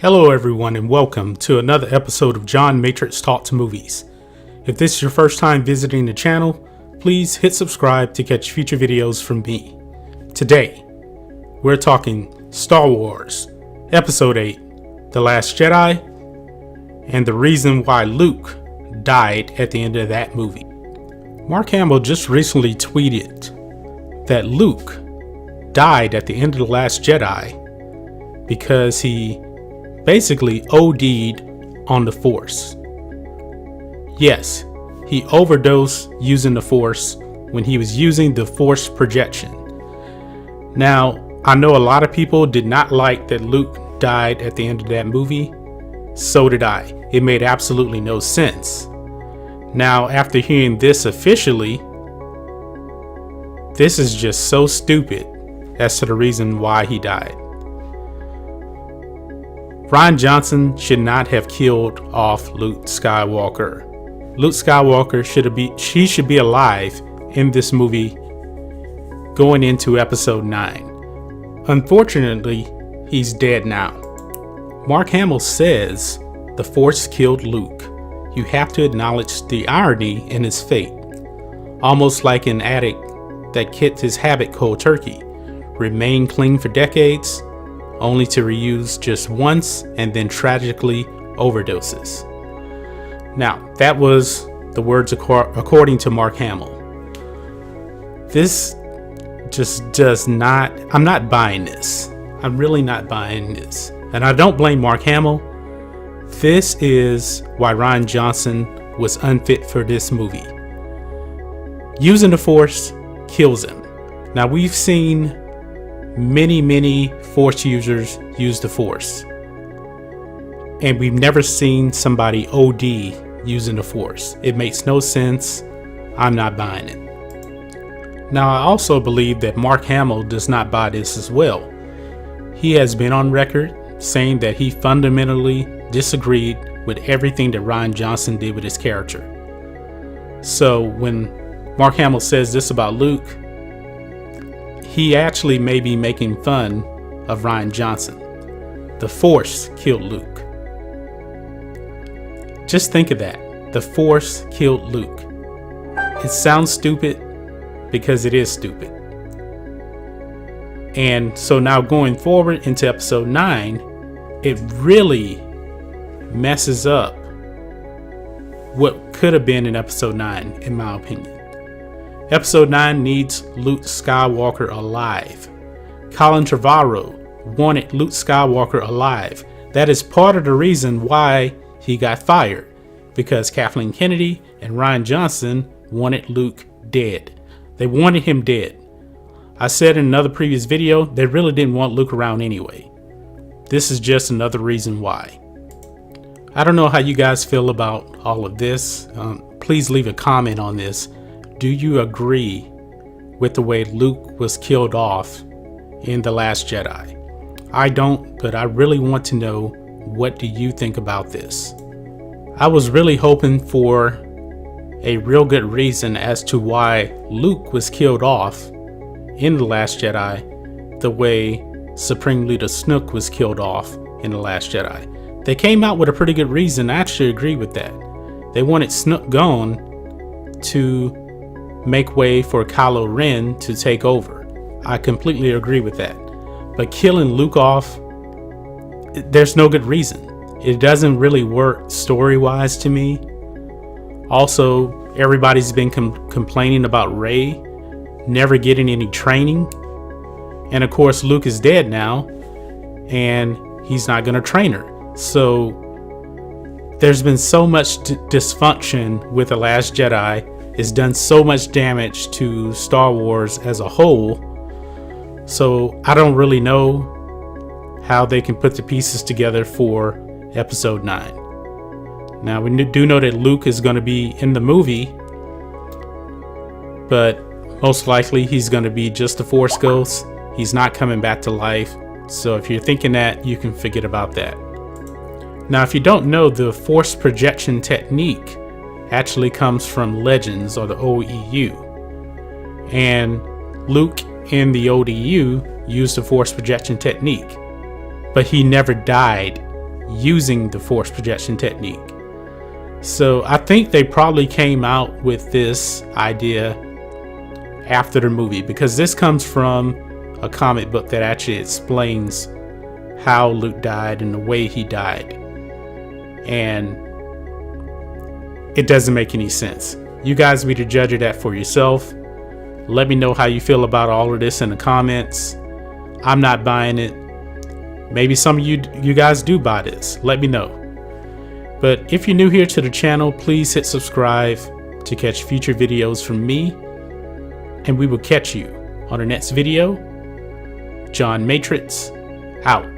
Hello everyone and welcome to another episode of John Matrixx Talks Movies. If this is your first time visiting the channel, please hit subscribe to catch future videos from me. Today, we're talking Star Wars, Episode 8, The Last Jedi, and the reason why Luke died at the end of that movie. Mark Hamill just recently tweeted that Luke died at the end of The Last Jedi because he basically OD'd on the Force. Yes, he overdosed using the Force when he was using the Force projection. Now, I know a lot of people did not like that Luke died at the end of that movie. So did I. It made absolutely no sense. Now, after hearing this officially, this is just so stupid as to the reason why he died. Rian Johnson should not have killed off Luke Skywalker. Luke Skywalker should be alive in this movie going into episode 9. Unfortunately, he's dead now. Mark Hamill says the Force killed Luke. You have to acknowledge the irony in his fate. Almost like an addict that kicked his habit cold turkey, remained clean for decades, only to reuse just once and then tragically overdoses. Now, that was the words according to Mark Hamill. This just does not, I'm not buying this. I'm really not buying this. And I don't blame Mark Hamill. This is why Rian Johnson was unfit for this movie. Using the Force kills him. Now, we've seen many Force users use the Force, and we've never seen somebody OD using the Force. It makes no sense. I'm not buying it. Now, I also believe that Mark Hamill does not buy this as well. He has been on record saying that he fundamentally disagreed with everything that Rian Johnson did with his character. So when Mark Hamill says this about Luke, he actually may be making fun of Rian Johnson. The Force killed Luke. Just think of that. The Force killed Luke. It sounds stupid because it is stupid. And so now going forward into episode 9, it really messes up what could have been in episode 9, in my opinion. Episode 9 needs Luke Skywalker alive. Colin Trevorrow wanted Luke Skywalker alive. That is part of the reason why he got fired, because Kathleen Kennedy and Rian Johnson wanted Luke dead. They wanted him dead. I said in another previous video, they really didn't want Luke around anyway. This is just another reason why. I don't know how you guys feel about all of this. Please leave a comment on this. Do you agree with the way Luke was killed off in The Last Jedi? I don't, but I really want to know, what do you think about this? I was really hoping for a real good reason as to why Luke was killed off in The Last Jedi the way Supreme Leader Snoke was killed off in The Last Jedi. They came out with a pretty good reason. I actually agree with that. They wanted Snoke gone to make way for Kylo Ren to take over. I completely agree with that. But killing Luke off, there's no good reason. It doesn't really work story-wise to me. Also, everybody's been complaining about Rey never getting any training. And of course, Luke is dead now, and he's not going to train her. So there's been so much dysfunction with The Last Jedi. It's done so much damage to Star Wars as a whole. So I don't really know how they can put the pieces together for episode 9. Now, we do know that Luke is going to be in the movie, but most likely he's going to be just a Force ghost. He's not coming back to life. So if you're thinking that, you can forget about that. Now, if you don't know, the Force projection technique actually comes from Legends, or the OEU. And Luke in the ODU used the Force projection technique, but he never died using the force projection technique. So I think they probably came out with this idea after the movie, because this comes from a comic book that actually explains how Luke died and the way he died. And it doesn't make any sense. You guys be the judge of that for yourself. Let me know how you feel about all of this in the comments. I'm not buying it. Maybe some of you guys do buy this. Let me know. But if you're new here to the channel, please hit subscribe to catch future videos from me. And we will catch you on the next video. John Matrixx, out.